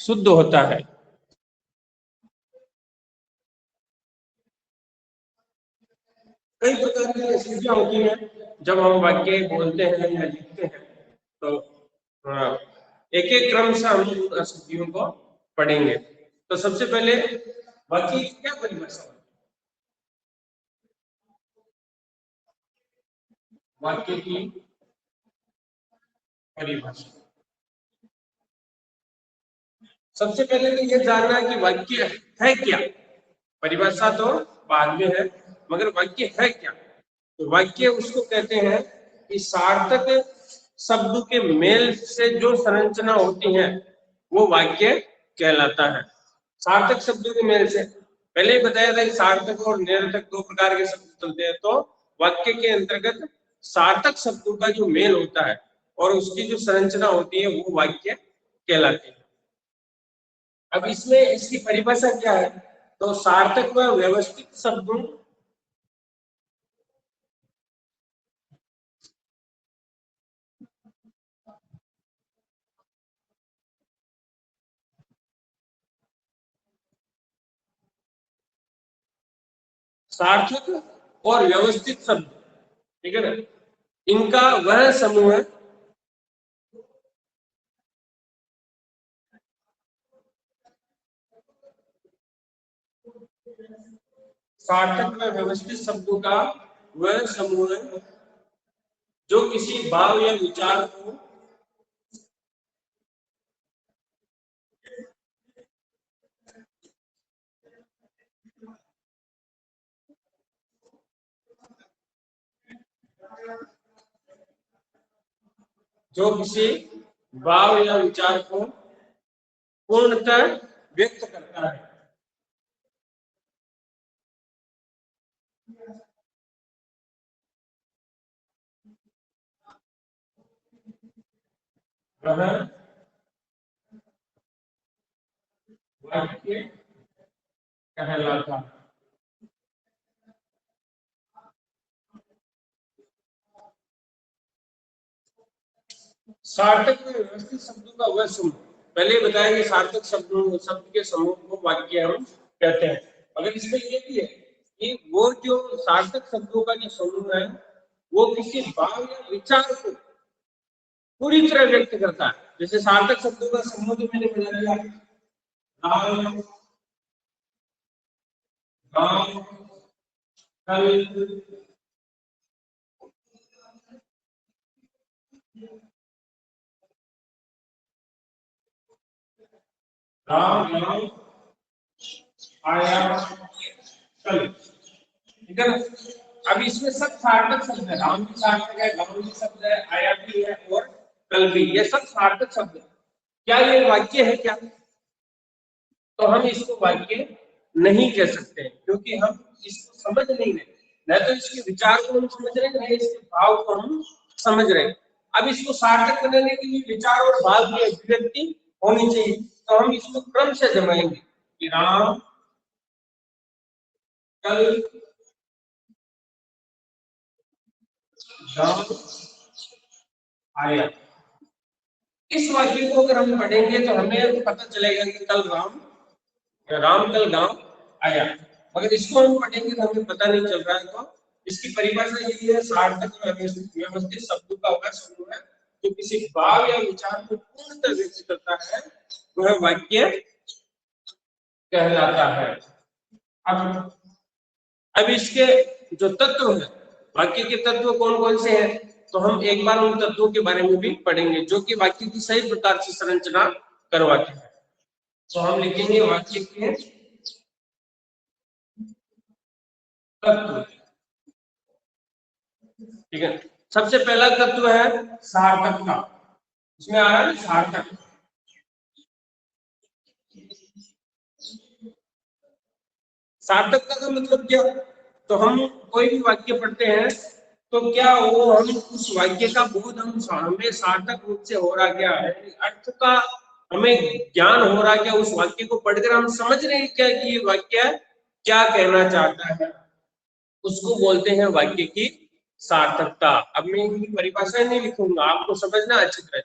शुद्ध होता है। कई प्रकार की स्थितियां होती हैं जब हम वाक्य बोलते हैं या लिखते हैं, तो एक एक क्रम से हम उन स्थितियों को पढ़ेंगे। तो सबसे पहले वाक्य की क्या परिभाषा है? वाक्य की परिभाषा, सबसे पहले तो ये जानना है कि वाक्य है क्या। परिभाषा तो बाद में है, मगर वाक्य है क्या? तो वाक्य उसको कहते हैं कि सार्थक शब्द के मेल से जो संरचना होती है वो वाक्य कहलाता है। सार्थक शब्दों के मेल से, पहले ही बताया था कि सार्थक और निरर्थक दो प्रकार के शब्द चलते हैं, तो वाक्य के अंतर्गत सार्थक शब्दों का जो मेल होता है और उसकी जो संरचना होती है वो वाक्य कहलाती है। अब इसमें इसकी परिभाषा क्या है? तो सार्थक व व्यवस्थित शब्दों, सार्थक और व्यवस्थित शब्द, ठीक है ना, इनका वह समूह है सार्थक व व्यवस्थित शब्दों का वह समूह है जो किसी भाव या विचार को भाव या विचार को पूर्णतः व्यक्त करता है। वह वाक्य कहलाता है। सार्थक में व्यवस्थित शब्दों का वह समूह, पहले बताया कि सार्थक शब्द के समूह को वाक्य हम कहते हैं। अगर इसमें ये भी है कि वो जो सार्थक शब्दों का जो समूह है वो किसी भाव या विचार को पूरी तरह व्यक्त करता है। जैसे सार्थक शब्दों का समूह जो मैंने बता दिया, राम, गांव, कल, राम गांव आया कल, ठीक है ना। अब इसमें सब सार्थक शब्द है, राम भी सार्थक है, गांव भी शब्द है, आया भी है और कल भी, ये सब सार्थक शब्द है। क्या ये वाक्य है क्या? तो हम इसको वाक्य नहीं कह सकते क्योंकि हम इसको समझ नहीं रहे, न तो इसके विचार को हम समझ रहे हैं, न इसके भाव को हम समझ रहे हैं। अब इसको सार्थक बनाने के लिए विचार और भाव की अभिव्यक्ति होनी चाहिए, तो हम इसको क्रम से जमाएंगे कि राम कल गांव आया। इस वाक्य को अगर हम पढ़ेंगे तो हमें पता चलेगा कि कल राम कल गांव आया, मगर इसको हम पढ़ेंगे तो हमें पता नहीं चल रहा है। तो इसकी परिभाषा ये है, सार्थक और व्यवस्थित शब्दों का वह समूह है जो किसी भाव या विचार को पूर्णतः व्यक्त करता है, वह वाक्य कहलाता है। अब इसके जो तत्व है, वाक्य के तत्व कौन कौन से हैं, तो हम एक बार उन तत्वों के बारे में भी पढ़ेंगे जो कि वाक्य की सही प्रकार से संरचना करवाते हैं। तो हम लिखेंगे वाक्य के तत्व, ठीक है। सबसे पहला तत्व है सार्थकता, इसमें आ रहा है सार्थक। सार्थकता का मतलब क्या? तो हम कोई भी वाक्य पढ़ते हैं तो क्या वो हम उस वाक्य का बोध हम हमें सार्थक रूप से हो रहा क्या है, अर्थ का हमें ज्ञान हो रहा क्या, उस वाक्य को पढ़कर हम समझ रहे हैं क्या कि ये वाक्य क्या कहना चाहता है, उसको बोलते हैं वाक्य की सार्थकता। अब मैं इनकी परिभाषा नहीं लिखूंगा, आपको समझना अच्छी तरह।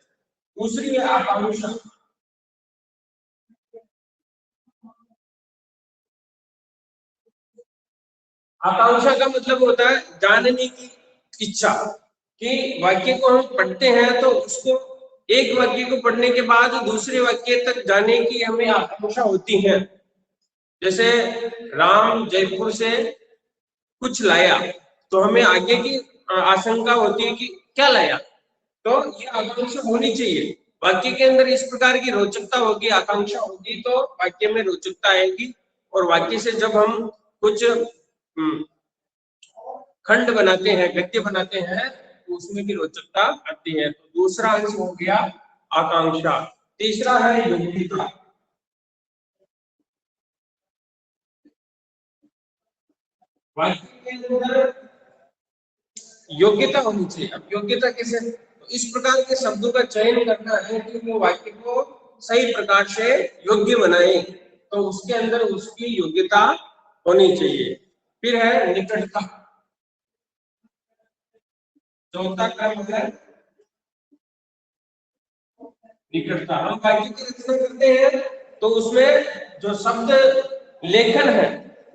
दूसरी है आकांक्षा, आकांक्षा का मतलब होता है जानने की इच्छा, कि वाक्य को हम पढ़ते हैं तो उसको एक वाक्य को पढ़ने के बाद दूसरे वाक्य तक जाने की हमें आकांक्षा होती है। जैसे राम जयपुर से कुछ लाया, तो हमें आगे की आशंका होती है कि क्या लाया, तो ये आकांक्षा होनी चाहिए। वाक्य के अंदर इस प्रकार की रोचकता होगी, आकांक्षा होगी, तो वाक्य में रोचकता आएगी। और वाक्य से जब हम कुछ खंड बनाते हैं, गद्य बनाते हैं, तो उसमें भी रोचकता आती है। तो दूसरा अंश हो गया आकांक्षा। तीसरा है योग्यता। वाक्य के अंदर योग्यता होनी चाहिए। अब योग्यता कैसे, तो इस प्रकार के शब्दों का चयन करना है कि वो वाक्य को सही प्रकार से योग्य बनाए, तो उसके अंदर उसकी योग्यता होनी चाहिए। फिर है निकटता। चौथा क्रम है निकटता। हम वाक्य की रचना करते हैं तो उसमें जो शब्द लेखन है,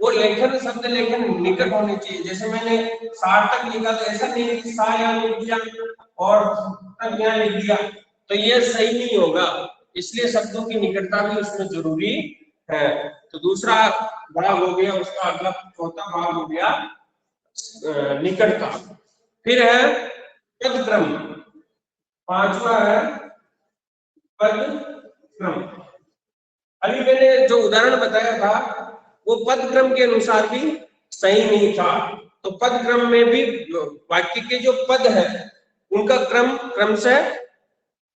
वो लेखन शब्द लेखन निकट होने चाहिए। जैसे मैंने सार्थक लिखा तो ऐसा नहीं है कि सा यहाँ लिख दिया और तक यहाँ लिख दिया, तो ये सही नहीं होगा। इसलिए शब्दों की निकटता भी उसमें जरूरी है। तो दूसरा भाग हो गया उसका, अगला चौथा भाग हो गया निकटता। फिर है पद क्रम। पांचवा है पद क्रम। अभी मैंने जो उदाहरण बताया था वो पद क्रम के अनुसार भी सही नहीं था। तो पद क्रम में भी वाक्य के जो पद है उनका क्रम क्रम से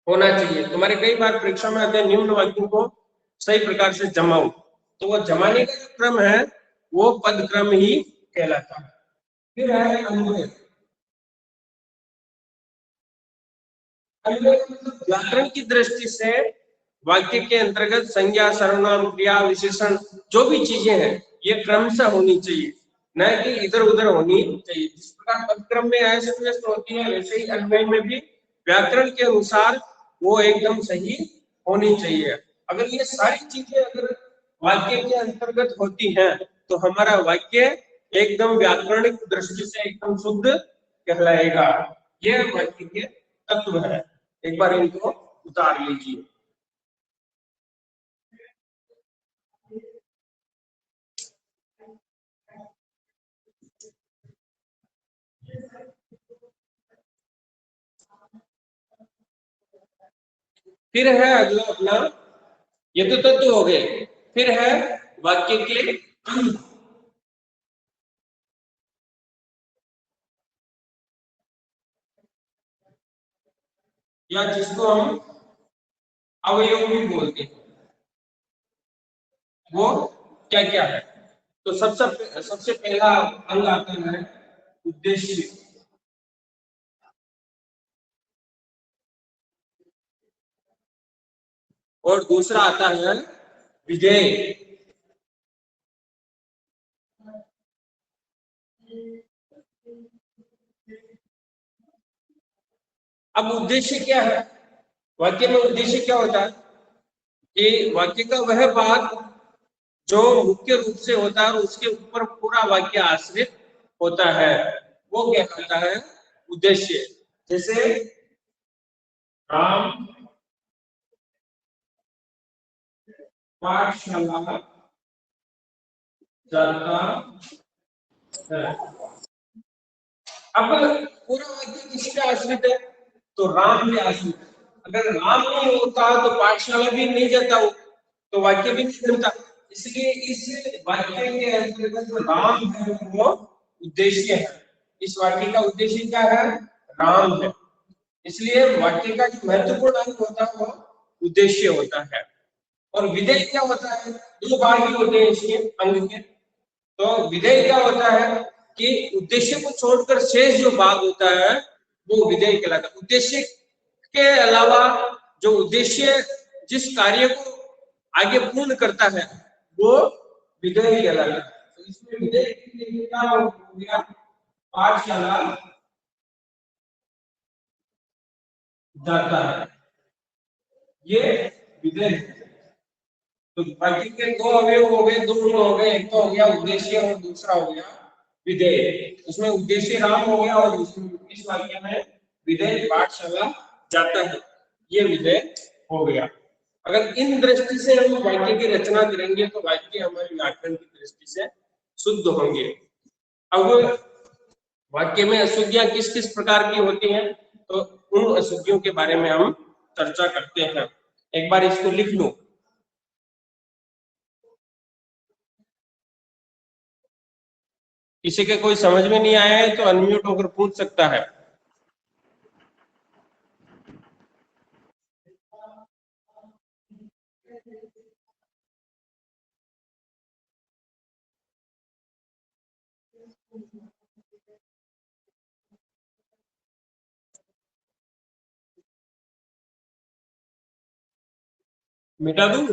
होना चाहिए। तुम्हारे कई बार परीक्षा में आते हैं निम्न वाक्यों को सही प्रकार से जमाओ, तो वो जमाने का जो क्रम है वो पद क्रम ही कहलाता है। फिर है अन्वय। अन्वय मतलब व्याकरण की दृष्टि से वाक्य के अंतर्गत संज्ञा सर्वनाम क्रिया विशेषण जो भी चीजें हैं ये क्रम से होनी चाहिए, न कि इधर उधर होनी चाहिए। जिस प्रकार पदक्रम में अस्त व्यस्त होती है वैसे ही अन्वय में भी व्याकरण के अनुसार वो एकदम सही होनी चाहिए। अगर ये सारी चीजें अगर वाक्य के अंतर्गत होती हैं तो हमारा वाक्य एकदम व्याकरणिक दृष्टि से एकदम शुद्ध कहलाएगा। ये वाक्य के तत्व है। एक बार इनको उतार लीजिए। फिर है अगला अपना, ये तो तत्व हो गए। फिर है वाक्य के अंग, या जिसको हम अवयव भी बोलते हैं, वो क्या क्या है। तो सबसे पहला अंग आता है उद्देश्य। और दूसरा आता है विधेय। अब उद्देश्य क्या है, वाक्य में उद्देश्य क्या होता है कि वाक्य का वह भाग जो मुख्य रूप से होता है और उसके ऊपर पूरा वाक्य आश्रित होता है, वो क्या कहता है उद्देश्य। जैसे राम पाठशाला जाता है। अब पूरा वाक्य किस पे आश्रित है, तो राम पे आश्रित है। अगर राम नहीं होता तो पाठशाला भी नहीं जाता वो, तो वाक्य भी नहीं बनता। इसलिए इस वाक्य के अंतर्गत जो राम है वो उद्देश्य है। इस वाक्य का उद्देश्य क्या है, राम है। इसलिए वाक्य का जो महत्वपूर्ण अंग होता है वो उद्देश्य होता है। और विधेय क्या होता है, दो भाग ही होते हैं इसके अंग के। तो विधेय क्या होता है कि उद्देश्य को छोड़कर शेष जो भाग होता है वो विधेय कहलाता है। उद्देश्य के अलावा जो उद्देश्य जिस कार्य को आगे पूर्ण करता है वो विधेय कहलाता है। तो इसमें विधेय के लिए क्या हो गया, पाठशाला जाता है, ये विधेय। तो बाकी के दो अवयव हो गए, दो गुण हो गए, एक तो हो गया उद्देश्य और दूसरा हो गया विधेय, उसमें उद्देश्य राम हो गया और इस वाक्य में विधेय पाठशाला जाता है, ये विधेय हो गया। अगर इन दृष्टि से हम वाक्य की रचना करेंगे तो वाक्य हमारे व्याकरण की दृष्टि से शुद्ध होंगे। अब वाक्य में अशुद्धियां किस किस प्रकार की होती हैं, तो उन अशुद्धियों के बारे में हम चर्चा करते हैं। एक बार इसको लिख लो। किसी के कोई समझ में नहीं आया है तो अनम्यूट होकर पूछ सकता है। मिटा दूं?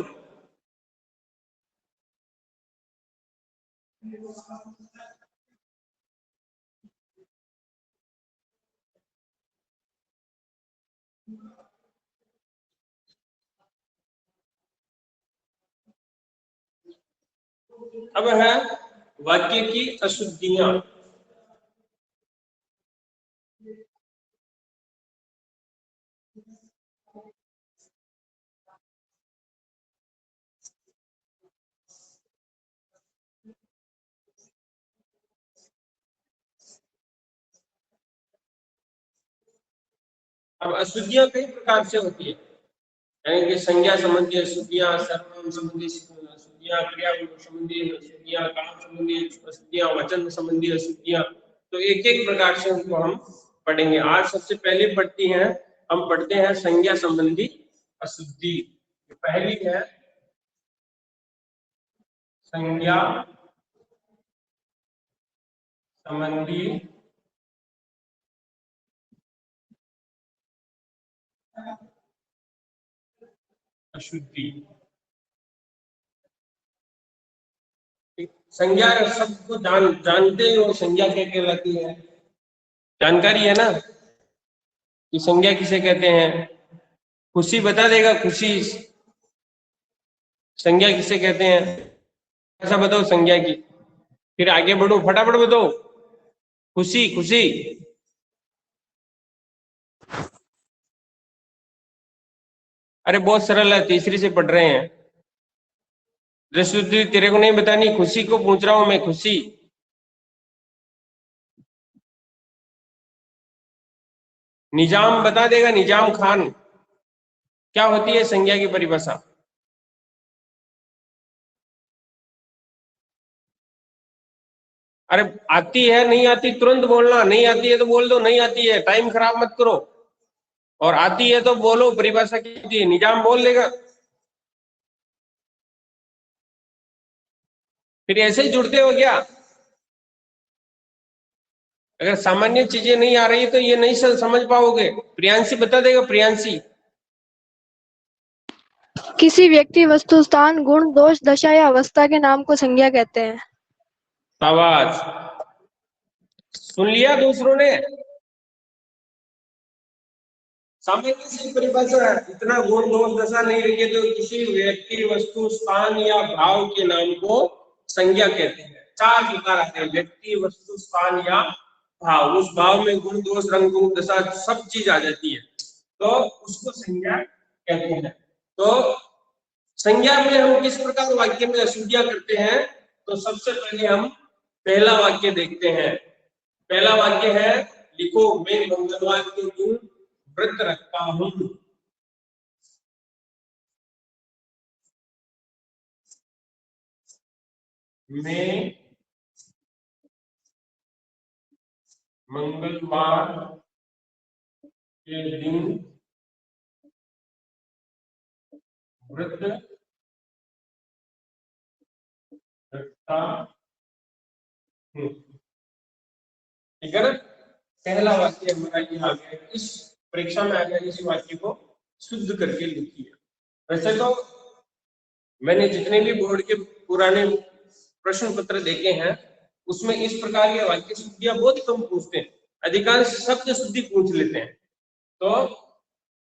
अब है वाक्य की अशुद्धियां। अब अशुद्धियां कई प्रकार से होती है, यानी कि संज्ञा संबंधी अशुद्धियां, सर्वनाम संबंधी अशुद्धियां, क्रिया संबंधी अशुद्धियां, काम संबंधी अशुद्धियां, वचन संबंधी अशुद्धियां। तो एक एक प्रकार से उनको हम पढ़ेंगे। आज सबसे पहले पढ़ती हैं, हम पढ़ते हैं संज्ञा संबंधी अशुद्धि। पहली है संज्ञा संबंधी अशुद्धि। संज्ञा शब्द को जानते हो, संज्ञा क्या कहलाती है? जानकारी है ना कि संज्ञा किसे कहते हैं? खुशी बता देगा, खुशी संज्ञा किसे कहते हैं? ऐसा बताओ संज्ञा की, फिर आगे बढ़ो, फटाफट बताओ। खुशी, खुशी। अरे बहुत सरल है, तीसरी से पढ़ रहे हैं। दृष्टि तेरे को नहीं बतानी, खुशी को पूछ रहा हूं मैं। खुशी निजाम बता देगा, निजाम खान। क्या होती है संज्ञा की परिभाषा? अरे आती है, नहीं आती तुरंत बोलना, नहीं आती है तो बोल दो नहीं आती है, टाइम खराब मत करो। और आती है तो बोलो परिभाषा क्या होती है, निजाम बोल देगा। फिर ऐसे ही जुड़ते हो क्या? अगर सामान्य चीजें नहीं आ रही तो ये नहीं समझ पाओगे। प्रियांशी बता देगा, प्रियांशी। किसी व्यक्ति, वस्तु, स्थान, गुण, दोष, दशा या अवस्था के नाम को संज्ञा कहते हैं। शाबाश, सुन लिया दूसरों ने। सामान्य सी परिभाषा है, इतना गुण दोष दशा नहीं रही है तो किसी व्यक्ति, वस्तु, स्थान या भाव के नाम को संज्ञा कहते हैं। चार प्रकार आते हैं, व्यक्ति, वस्तु, स्थान या भाव। उस भाव में गुण दोष रंग रूप दशा सब चीज आ जाती है, तो उसको संज्ञा कहते हैं। तो संज्ञा में हम किस प्रकार वाक्य में अशुद्धियां करते हैं, तो सबसे पहले हम पहला वाक्य देखते हैं। पहला वाक्य है, लिखो, मैं मंगलवार के दिन व्रत रखता हूं। मैं मंगलवार के दिन व्रत रखता हूं। ठीक है ना? पहला वाक्य हमारा ये आ गया। इस परीक्षा में आ गया, इस वाक्य को शुद्ध करके लिखिए। वैसे तो मैंने जितने भी बोर्ड के पुराने प्रश्न पत्र देखे हैं उसमें इस प्रकार के वाक्य शुद्धियां बहुत कम पूछते हैं, अधिकांश शब्द शुद्धि पूछ लेते हैं। तो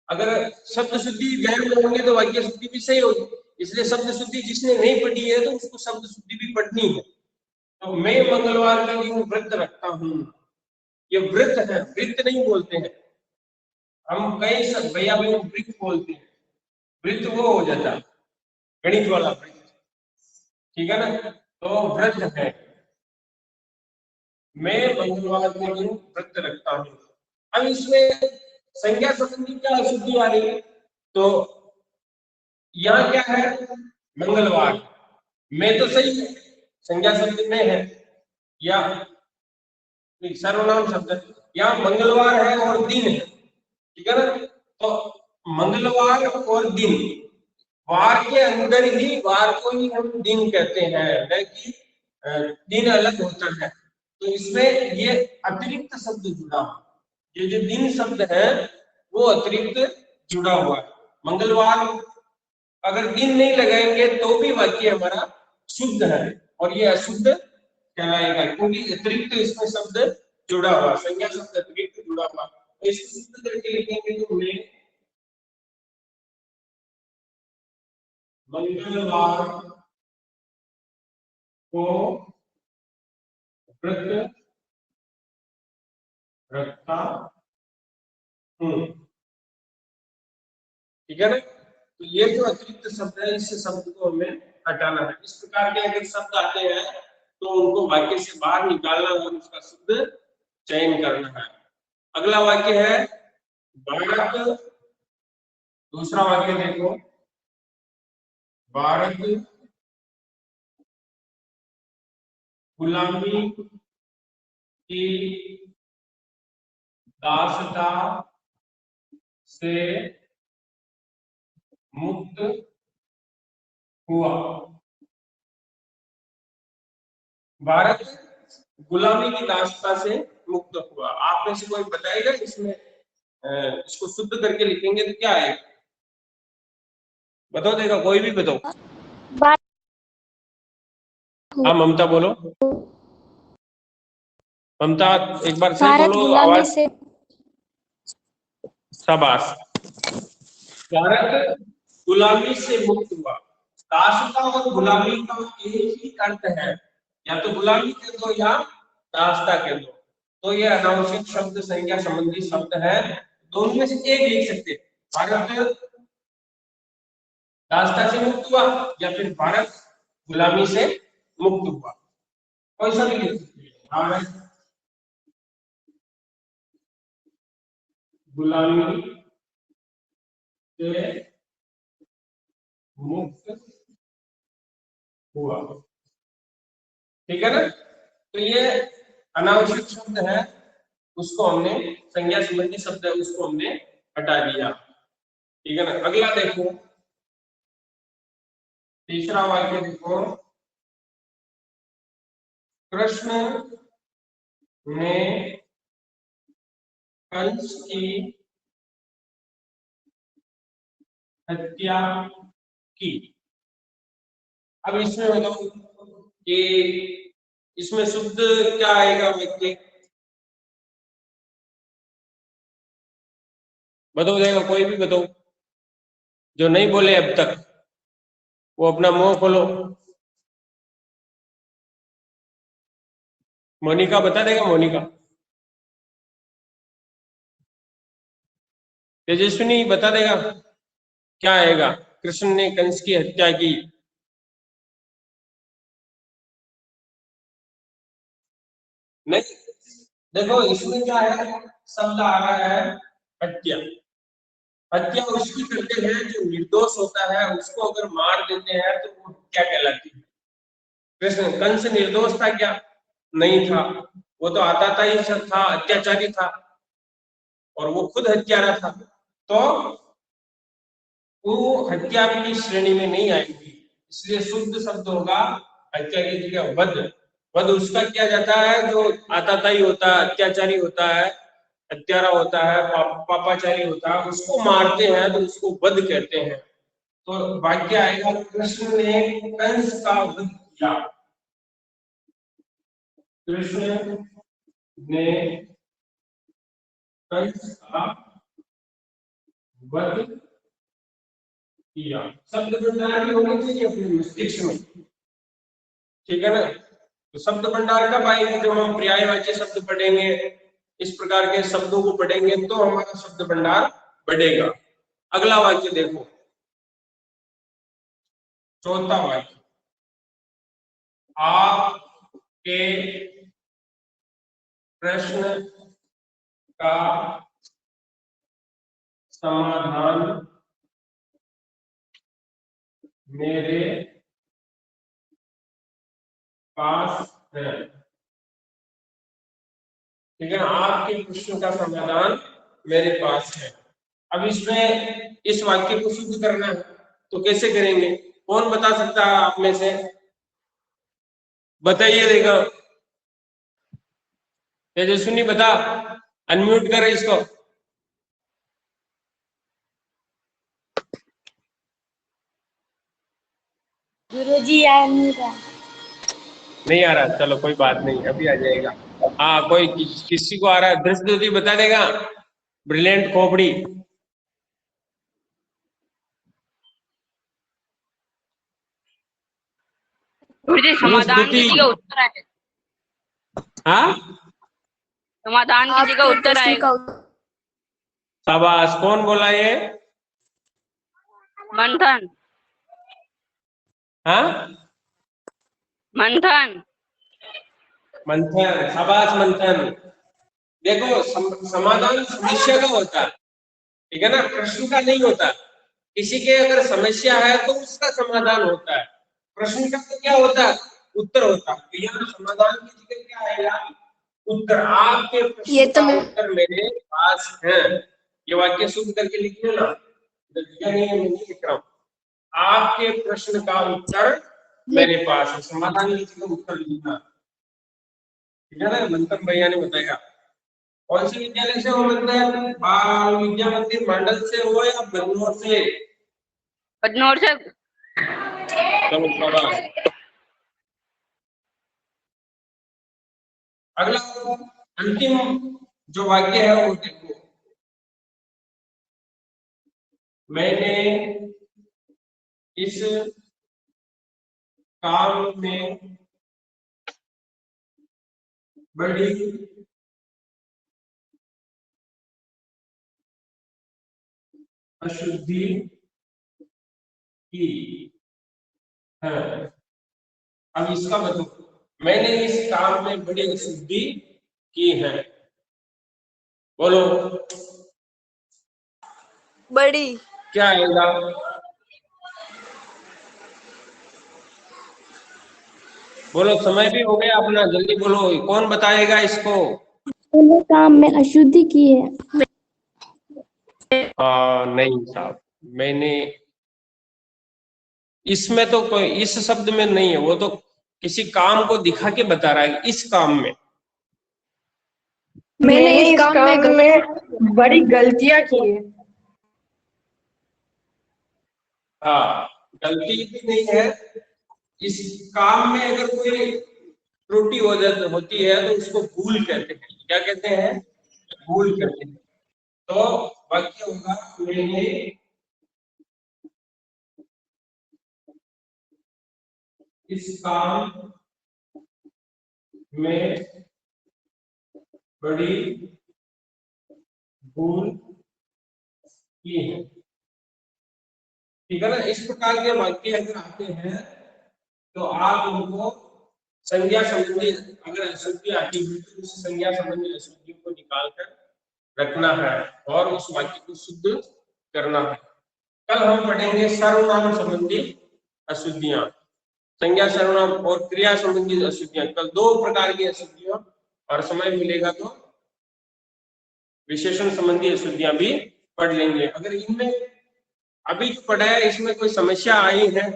अगर शब्द शुद्धि ध्यान में होंगे तो वाक्य शुद्धि भी सही होगी। इसलिए शब्द शुद्धि जिसने नहीं पढ़ी है तो उसको शब्द शुद्धि भी पढ़नी है। तो मैं मंगलवार के दिन व्रत रखता हूँ, ये व्रत है, व्रत नहीं बोलते हैं हम, कई सब भैया भाई व्रत बोलते हैं, व्रत वो हो जाता है गणित वाला व्रत, ठीक है ना। तो व्रत है, मैं मंगलवार के दिन व्रत रखता हूँ। अब इसमें संज्ञा संबंधी क्या अशुद्धि आ रही है, तो यहाँ क्या है, मंगलवार, मैं तो सही है, संज्ञा शब्द में है या सर्वनाम शब्द, यहाँ मंगलवार है और दिन है, ठीक है ना। तो मंगलवार और दिन, वार के अंदर ही वार को ही हम दिन कहते हैं, न कि दिन अलग होता है। तो इसमें ये अतिरिक्त शब्द जुड़ा हुआ, ये जो दिन शब्द है वो अतिरिक्त जुड़ा हुआ है। मंगलवार अगर दिन नहीं लगाएंगे तो भी वाक्य हमारा शुद्ध है, और ये अशुद्ध कहलाएगा क्योंकि अतिरिक्त इसमें शब्द जुड़ा हुआ, संज्ञा शब्द अतिरिक्त जुड़ा हुआ। तो इसको शुद्ध करके लिखेंगे तो मैं मंगलवार को व्रत रखता हूँ, ठीक है ना। तो ये जो अतिरिक्त शब्द है, इस शब्द को हमें हटाना है। इस प्रकार के अगर शब्द आते हैं तो उनको वाक्य से बाहर निकालना और उसका शुद्ध चयन करना है। अगला वाक्य है भारत, दूसरा वाक्य देखो, भारत गुलामी की दासता से मुक्त हुआ। भारत गुलामी की दासता से मुक्त हुआ, आप में से कोई बताएगा इसमें इसको शुद्ध करके लिखेंगे तो क्या है, बताओ देगा, कोई भी बताओ। हाँ ममता बोलो, ममता एक बार सही भारत बोलो, गुलामी आवाज, से, शाबाश। भारत गुलामी से मुक्त हुआ, दासता और गुलामी का एक ही अर्थ है, या तो गुलामी कह दो या दासता कह दो, तो ये अनावश्यक शब्द संज्ञा संबंधी शब्द है, दोनों में से एक लिख सकते हैं, भारत दासता से मुक्त हुआ या फिर भारत गुलामी से मुक्त हुआ, कोई सा भी लिख सकते हैं। भारत गुलामी से मुक्त हुआ, ठीक है ना। तो ये अनावश्यक शब्द है, उसको हमने, संज्ञा संबंधी शब्द है उसको हमने हटा दिया, ठीक है ना। अगला देखो, तीसरा वाक्य देखो, कृष्ण ने कंस की हत्या की। अब इसमें बताओ कि इसमें शुद्ध क्या आएगा वाक्य, बताओ देगा, कोई भी बताओ, जो नहीं बोले अब तक वो अपना मुंह खोलो। मोनिका बता देगा, मोनिका, तेजस्विनी बता देगा क्या आएगा, कृष्ण ने कंस की हत्या की। नहीं, देखो इसमें क्या है, शब्द आ रहा है हत्या, हत्या उसकी करते हैं जो निर्दोष होता है, उसको अगर मार देते हैं तो वो हत्या कहलाती है। कृष्ण, कंस निर्दोष था क्या, नहीं था, वो तो आताताई था, अत्याचारी था और वो खुद हत्यारा था, तो वो हत्या की श्रेणी में नहीं आएगी, इसलिए शुद्ध शब्द होगा हत्या की जगह वध। वध उसका किया जाता है जो आताताई होता है, अत्याचारी होता है, हत्यारा होता है, पापाचारी होता है, उसको मारते हैं तो उसको वध कहते हैं। तो वाक्य आएगा कृष्ण ने कंस का वध किया, कृष्ण ने कंस का वध किया, शब्द भी होनी चाहिए अपने मस्तिष्क में, ठीक है ना। तो शब्द भंडार कब आएगी? जब हम पर्यायवाची शब्द पढ़ेंगे, इस प्रकार के शब्दों को पढ़ेंगे तो हमारा शब्द भंडार बढ़ेगा। अगला वाक्य देखो, चौथा वाक्य, आपके प्रश्न का समाधान मेरे पास है। ठीक है, आपके प्रश्न का समाधान मेरे पास है। अब इसमें इस वाक्य को शुद्ध करना है तो कैसे करेंगे? कौन बता सकता है आप में से? बताइए देगा। तेजस्विनी बता, अनम्यूट कर इसको। गुरुजी नहीं आ रहा, चलो कोई बात नहीं, अभी आ जाएगा। हाँ, कोई किसी को आ रहा है? दृष्टि बता देगा, ब्रिलियंट खोपड़ी। गुरुजी समाधान की जगह उत्तर आए। हाँ, समाधान की जगह उत्तर आए। शाबाश, कौन बोला ये? मंथन। हाँ, मंथन। मंथन, शाबाश मंथन। देखो, समाधान समस्या का होता है, ठीक है ना, प्रश्न का नहीं होता। किसी के अगर समस्या है तो उसका समाधान होता है, प्रश्न का तो क्या होता है? उत्तर होता है। तो यहाँ समाधान की जगह क्या आएगा? उत्तर। आपके प्रश्न का उत्तर मेरे पास है। ये वाक्य शुद्ध करके लिख लेना, दिया नहीं है, मैं नहीं लिख रहा हूँ। आपके प्रश्न का उत्तर मेरे पास है, समाधान की जगह उत्तर लिखना, ठीक है ना? मंथन भैया ने बताया। कौन से विद्यालय से हो मंथन? बाल विद्या मंदिर मंडल से हो या बदनौर से? बदनौर से। चलो शाबाश। अगला अंतिम जो वाक्य है वो देखो, मैंने इस काम में बड़ी अशुद्धि की है। अब इसका मतलब, मैंने इस काम में बड़ी अशुद्धि की है, बोलो बड़ी। क्या आएगा? बोलो, समय भी हो गया अपना, जल्दी बोलो, कौन बताएगा इसको? काम में अशुद्धि की है। नहीं साहब, मैंने इसमें तो कोई, इस शब्द में नहीं है, वो तो किसी काम को दिखा के बता रहा है। इस काम में, मैंने इस काम में बड़ी गलतियां की है। हाँ, गलती भी नहीं है। इस काम में अगर कोई त्रुटि होती है तो उसको भूल कहते हैं। क्या कहते हैं? भूल कहते हैं। तो वाक्य होगा, मैंने इस काम में बड़ी भूल की है। ठीक है ना? इस प्रकार के वाक्य अगर आते हैं तो आप उनको संज्ञा संबंधी, अगर अशुद्धि आती है तो उस संज्ञा संबंधी अशुद्धियों को निकाल कर रखना है और उस वाक्य को शुद्ध करना है। कल हम पढ़ेंगे सर्वनाम संबंधी अशुद्धियां, संज्ञा सर्वनाम और क्रिया संबंधी अशुद्धियां। कल 2 प्रकार की अशुद्धियां, और समय मिलेगा तो विशेषण संबंधी अशुद्धियां भी पढ़ लेंगे। अगर इनमें अभी पढ़ा है इसमें कोई समस्या आई है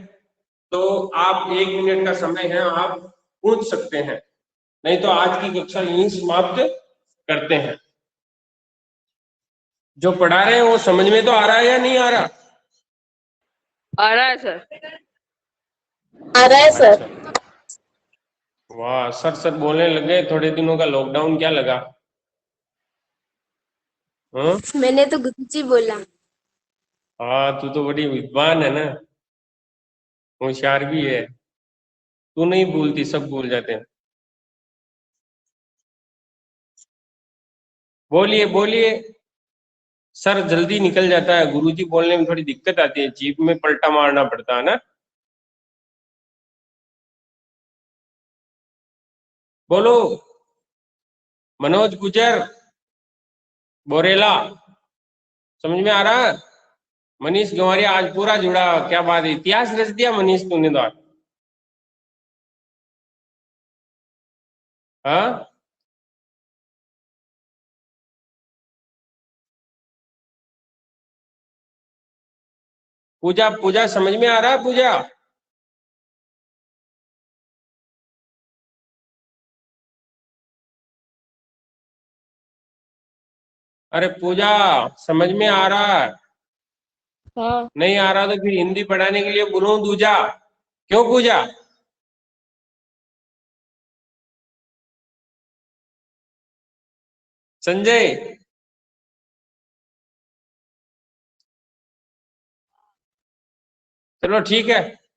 तो आप 1 मिनट का समय है, आप पूछ सकते हैं, नहीं तो आज की कक्षा यहीं समाप्त करते हैं। जो पढ़ा रहे हैं वो समझ में तो आ रहा है या नहीं आ रहा? आ रहा है सर। आ रहा है सर। वाह, सर सर बोलने लगे। थोड़े दिनों का लॉकडाउन क्या लगा? मैंने तो गुरुजी बोला। हाँ, तू तो बड़ी विद्वान है ना, होशियार भी है। तू नहीं भूलती, सब भूल जाते हैं। बोलिए बोलिए। सर जल्दी निकल जाता है, गुरुजी बोलने में थोड़ी दिक्कत आती है, जीभ में पलटा मारना पड़ता है ना। बोलो। मनोज गुजर, बोरेला, समझ में आ रहा है? मनीष गंवारिया आज पूरा जुड़ा, क्या बात है, इतिहास रच दिया मनीष तूने तो। हाँ पूजा, पूजा समझ में आ रहा है पूजा? अरे पूजा समझ में आ रहा है? हाँ। नहीं आ रहा तो फिर हिंदी पढ़ाने के लिए बोलूं दूजा? क्यों पूजा? संजय, चलो ठीक है।